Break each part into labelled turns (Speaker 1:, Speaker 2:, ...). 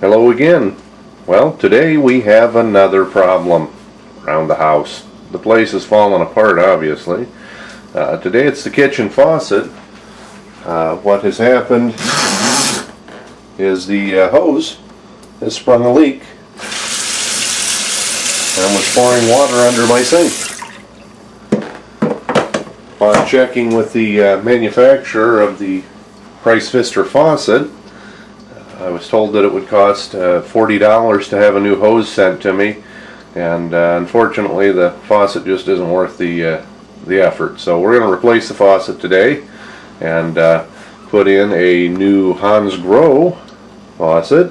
Speaker 1: Hello again. Well, today we have another problem around the house. The place is falling apart, obviously. Today it's the kitchen faucet. What has happened is the hose has sprung a leak and was pouring water under my sink. Upon checking with the manufacturer of the Price Pfister faucet, I was told that it would cost $40 to have a new hose sent to me, and unfortunately the faucet just isn't worth the effort. So we're going to replace the faucet today and put in a new Hansgrohe faucet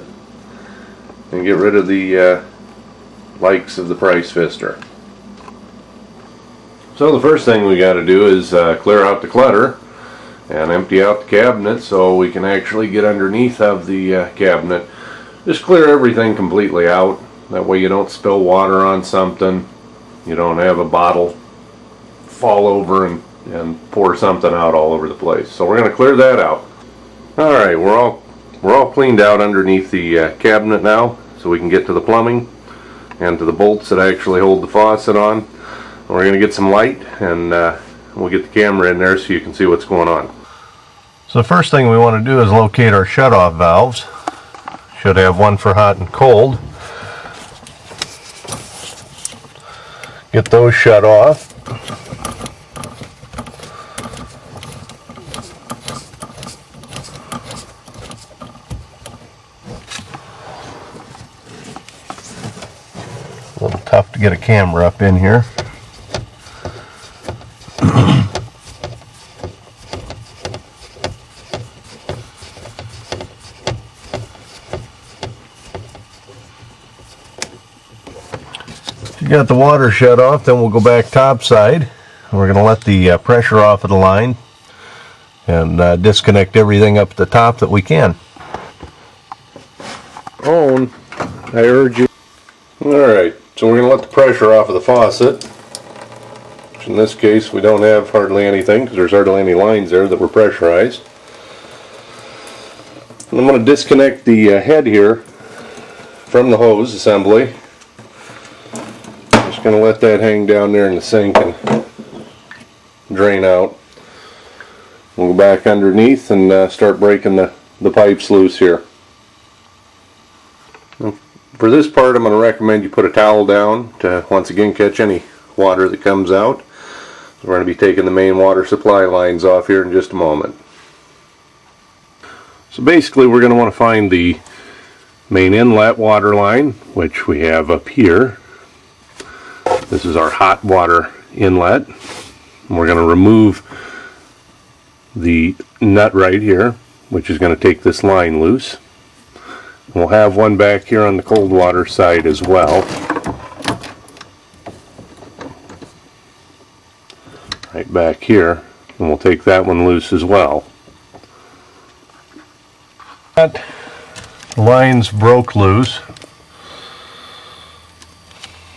Speaker 1: and get rid of the likes of the Price Pfister. So the first thing we got to do is clear out the clutter and empty out the cabinet so we can actually get underneath of the cabinet. Just clear everything completely out. That way you don't spill water on something. You don't have a bottle fall over and pour something out all over the place. So we're going to clear that out. Alright, we're all cleaned out underneath the cabinet now, so we can get to the plumbing and to the bolts that actually hold the faucet on. We're going to get some light and we'll get the camera in there so you can see what's going on. So the first thing we want to do is locate our shutoff valves. Should have one for hot and cold. Get those shut off. A little tough to get a camera up in here. Got the water shut off, then we'll go back topside. We're going to let the pressure off of the line and disconnect everything up at the top that we can. On, I urge you. Alright, so we're going to let the pressure off of the faucet, which in this case we don't have hardly anything because there's hardly any lines there that were pressurized. And I'm going to disconnect the head here from the hose assembly. Going to let that hang down there in the sink and drain out. We'll go back underneath and start breaking the pipes loose here. For this part, I'm going to recommend you put a towel down to once again catch any water that comes out. We're going to be taking the main water supply lines off here in just a moment. So basically we're going to want to find the main inlet water line, which we have up here. This is our hot water inlet. And we're going to remove the nut right here, which is going to take this line loose. We'll have one back here on the cold water side as well. Right back here. And we'll take that one loose as well. That lines broke loose.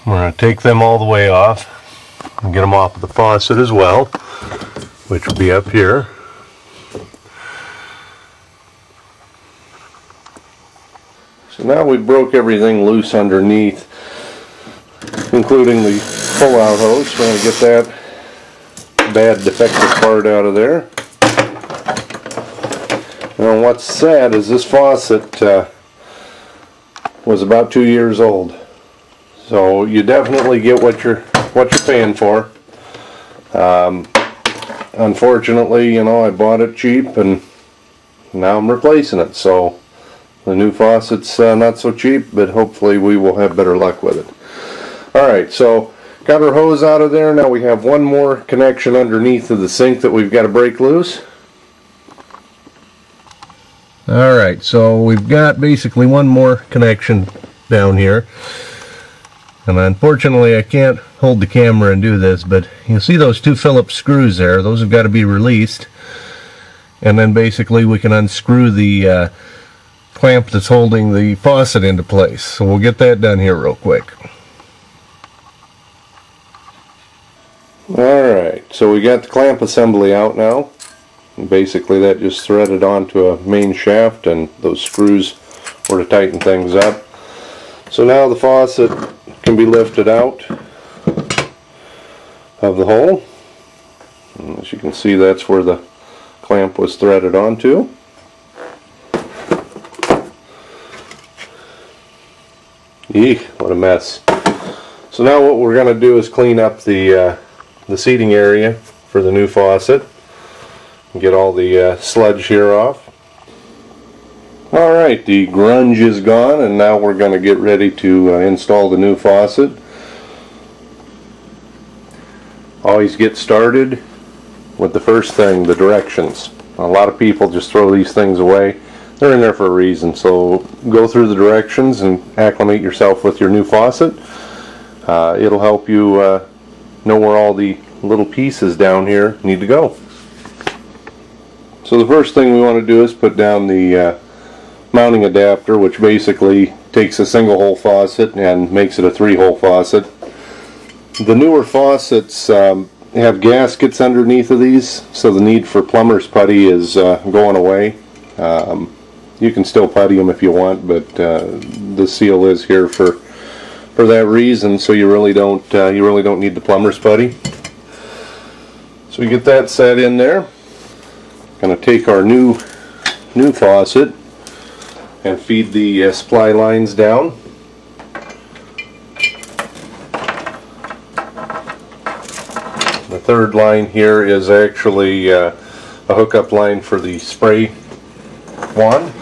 Speaker 1: We're going to take them all the way off and get them off of the faucet as well, which will be up here. So now we broke everything loose underneath, including the pull-out hose. We're going to get that bad defective part out of there. Now what's sad is this faucet was about 2 years old. So you definitely get what you're paying for. Unfortunately, you know, I bought it cheap and now I'm replacing it. So the new faucet's not so cheap, but hopefully we will have better luck with it. Alright, so got our hose out of there. Now we have one more connection underneath of the sink that we've got to break loose. Alright, so we've got basically one more connection down here. And unfortunately I can't hold the camera and do this, but you see those two Phillips screws there. Those have got to be released. And then basically we can unscrew the clamp that's holding the faucet into place. So we'll get that done here real quick. Alright, so we got the clamp assembly out now. And basically that just threaded onto a main shaft and those screws or to tighten things up. So now the faucet can be lifted out of the hole. And as you can see, that's where the clamp was threaded onto. Eek, what a mess. So now what we're going to do is clean up the seating area for the new faucet and get all the sludge here off. Alright, the grunge is gone, and now we're going to get ready to install the new faucet. Always get started with the first thing, the directions. A lot of people just throw these things away. They're in there for a reason, so go through the directions and acclimate yourself with your new faucet. It'll help you know where all the little pieces down here need to go. So the first thing we want to do is put down the mounting adapter, which basically takes a single hole faucet and makes it a 3-hole faucet. The newer faucets have gaskets underneath of these, so the need for plumber's putty is going away. You can still putty them if you want, but the seal is here for that reason, so you really don't need the plumber's putty. So we get that set in there. Going to take our new faucet and feed the supply lines down. The third line here is actually a hookup line for the spray wand.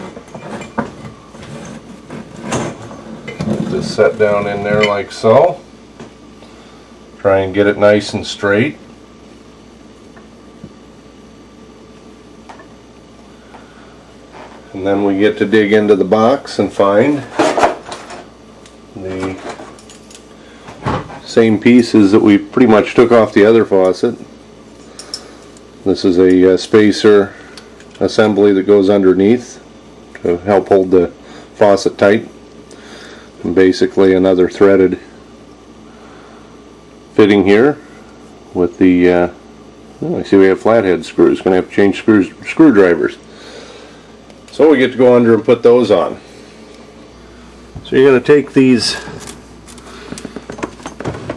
Speaker 1: Get this set down in there like so. Try and get it nice and straight. And then we get to dig into the box and find the same pieces that we pretty much took off the other faucet. This is a spacer assembly that goes underneath to help hold the faucet tight, and basically another threaded fitting here with the I see we have flathead screws. Going to have to change screwdrivers. So we get to go under and put those on. So you're going to take these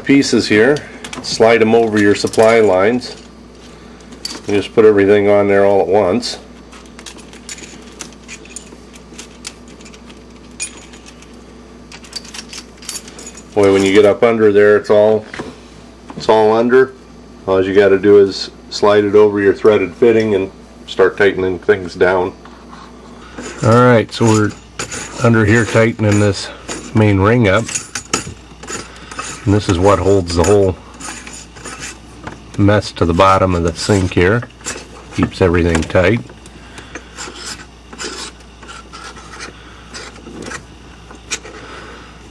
Speaker 1: pieces here, slide them over your supply lines, and just put everything on there all at once. Boy, when you get up under there, it's all under. All you got to do is slide it over your threaded fitting and start tightening things down. Alright, so we're under here tightening this main ring up, and this is what holds the whole mess to the bottom of the sink here. Keeps everything tight.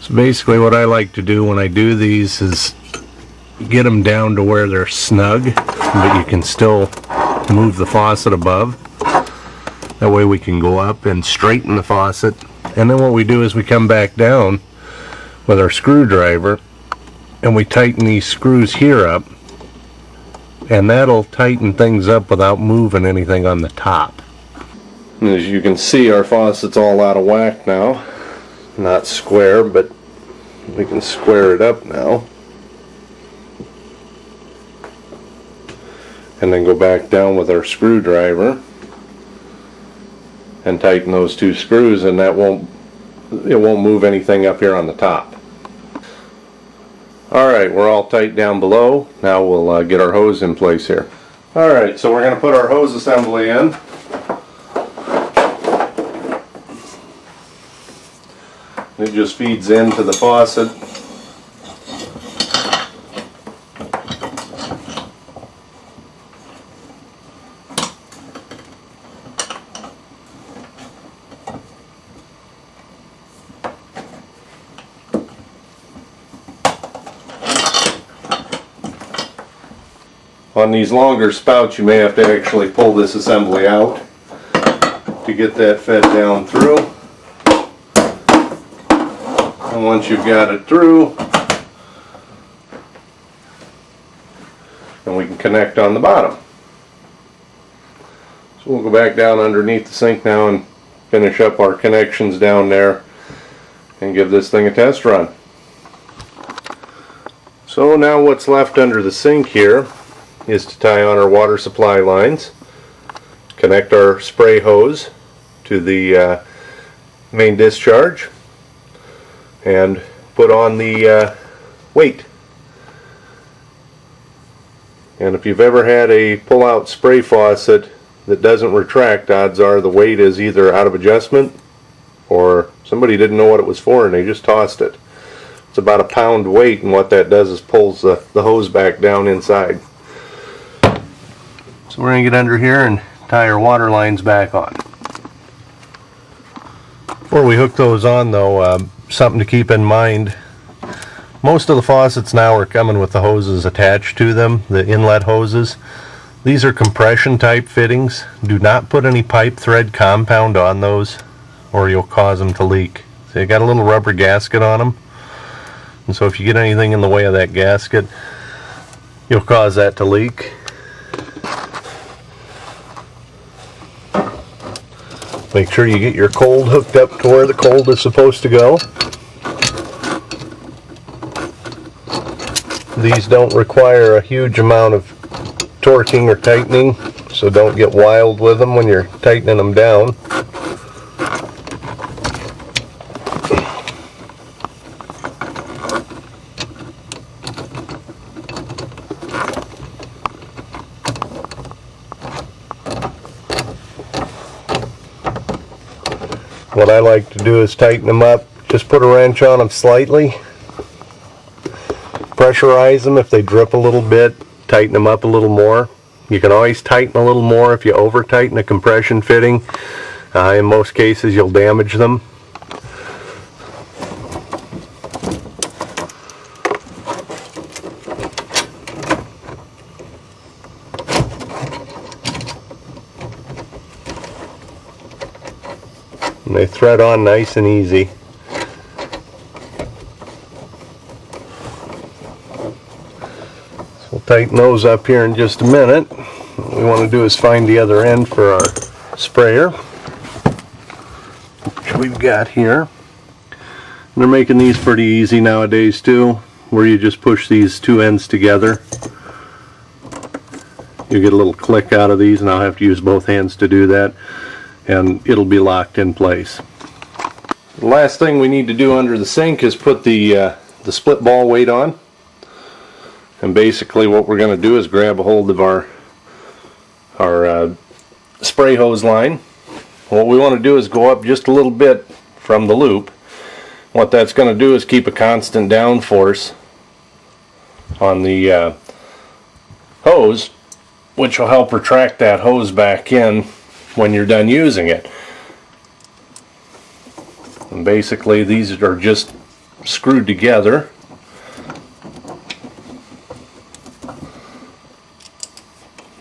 Speaker 1: So basically what I like to do when I do these is get them down to where they're snug, but you can still move the faucet above. That way we can go up and straighten the faucet, and then what we do is we come back down with our screwdriver and we tighten these screws here up, and that'll tighten things up without moving anything on the top. And as you can see, our faucet's all out of whack now. Not square, but we can square it up now. And then go back down with our screwdriver and tighten those two screws, and it won't move anything up here on the top. Alright, we're all tight down below. Now we'll get our hose in place here. Alright, so we're going to put our hose assembly in. It just feeds into the faucet. On these longer spouts, you may have to actually pull this assembly out to get that fed down through. And once you've got it through, then we can connect on the bottom. So we'll go back down underneath the sink now and finish up our connections down there and give this thing a test run. So now what's left under the sink here is to tie on our water supply lines, connect our spray hose to the main discharge, and put on the weight. And if you've ever had a pull-out spray faucet that doesn't retract, odds are the weight is either out of adjustment or somebody didn't know what it was for and they just tossed it. It's about a pound weight, and what that does is pulls the hose back down inside. So we're going to get under here and tie our water lines back on. Before we hook those on though, something to keep in mind. Most of the faucets now are coming with the hoses attached to them, the inlet hoses. These are compression type fittings. Do not put any pipe thread compound on those or you'll cause them to leak. So you got a little rubber gasket on them, and so if you get anything in the way of that gasket, you'll cause that to leak. Make sure you get your cold hooked up to where the cold is supposed to go. These don't require a huge amount of torquing or tightening, so don't get wild with them when you're tightening them down. What I like to do is tighten them up, just put a wrench on them slightly, pressurize them. If they drip a little bit, tighten them up a little more. You can always tighten a little more if you over tighten a compression fitting. In most cases you'll damage them. And they thread on nice and easy. So we'll tighten those up here in just a minute. What we want to do is find the other end for our sprayer, which we've got here. And they're making these pretty easy nowadays too, where you just push these two ends together. You get a little click out of these, and I'll have to use both hands to do that, and it'll be locked in place. The last thing we need to do under the sink is put the split ball weight on. And basically what we're going to do is grab a hold of our spray hose line. What we want to do is go up just a little bit from the loop. What that's going to do is keep a constant downforce on the hose, which will help retract that hose back in when you're done using it. And basically these are just screwed together.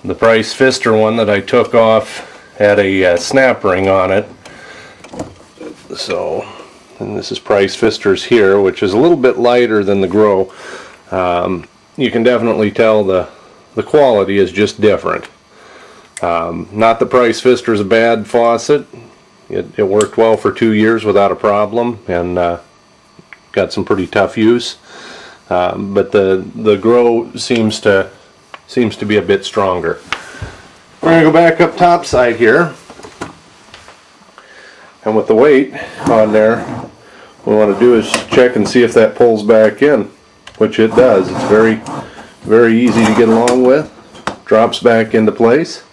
Speaker 1: The Price Pfister one that I took off had a snap ring on it. So, and this is Price Pfister's here, which is a little bit lighter than the Grow. You can definitely tell the quality is just different. Not that Price Pfister's a bad faucet. It worked well for 2 years without a problem, and got some pretty tough use. But the Grow seems to be a bit stronger. We're going to go back up top side here, and with the weight on there, what we want to do is check and see if that pulls back in, which it does. It's very, very easy to get along with. Drops back into place.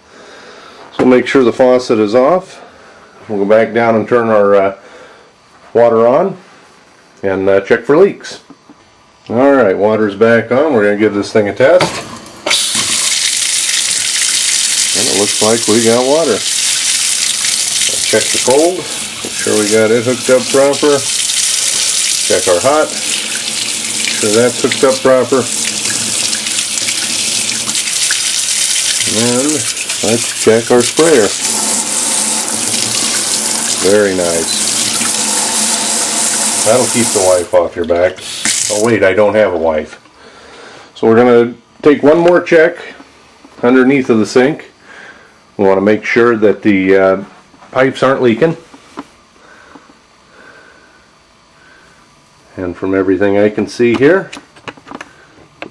Speaker 1: So make sure the faucet is off. We'll go back down and turn our water on and check for leaks. Alright, water's back on. We're going to give this thing a test. And it looks like we got water. Check the cold. Make sure we got it hooked up proper. Check our hot. Make sure that's hooked up proper. And let's check our sprayer. Very nice. That'll keep the wife off your back. Oh wait, I don't have a wife. So we're going to take one more check underneath of the sink. We want to make sure that the pipes aren't leaking. And from everything I can see here,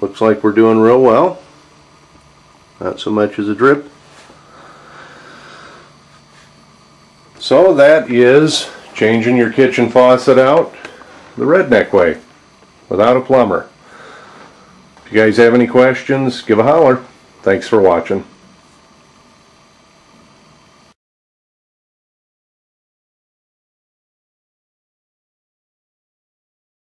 Speaker 1: looks like we're doing real well. Not so much as a drip. So that is changing your kitchen faucet out the redneck way, without a plumber. If you guys have any questions, give a holler. Thanks for watching.